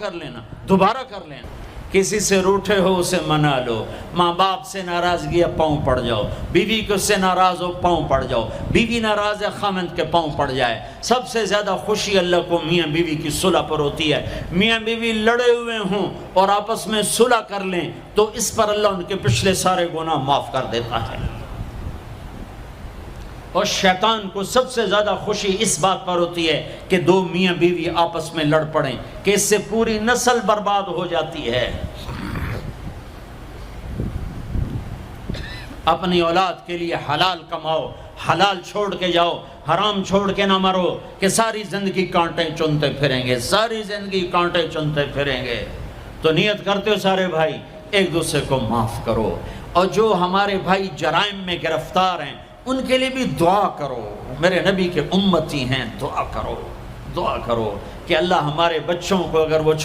کر لینا، دوبارہ کر لینا۔ کسی سے روٹھے ہو اسے منا لو، ماں باپ سے ناراضگی ہے پاؤں پڑ جاؤ، بیوی کو سے ناراض ہو پاؤں پڑ جاؤ، بیوی ناراض ہے خامند کے پاؤں پڑ جائے۔ سب سے زیادہ خوشی اللہ کو میاں بیوی کی صلح پر ہوتی ہے۔ میاں بیوی لڑے ہوئے ہوں اور آپس میں صلح کر لیں تو اس پر اللہ ان کے پچھلے سارے گناہ معاف کر دیتا ہے۔ اور شیطان کو سب سے زیادہ خوشی اس بات پر ہوتی ہے کہ دو میاں بیوی آپس میں لڑ پڑیں، کہ اس سے پوری نسل برباد ہو جاتی ہے۔ اپنی اولاد کے لیے حلال کماؤ، حلال چھوڑ کے جاؤ، حرام چھوڑ کے نہ مرو کہ ساری زندگی کانٹے چنتے پھریں گے، ساری زندگی کانٹے چنتے پھریں گے۔ تو نیت کرتے ہو سارے بھائی ایک دوسرے کو معاف کرو، اور جو ہمارے بھائی جرائم میں گرفتار ہیں ان کے لیے بھی دعا کرو، میرے نبی کے امتی ہیں، دعا کرو کہ اللہ ہمارے بچوں کو اگر وہ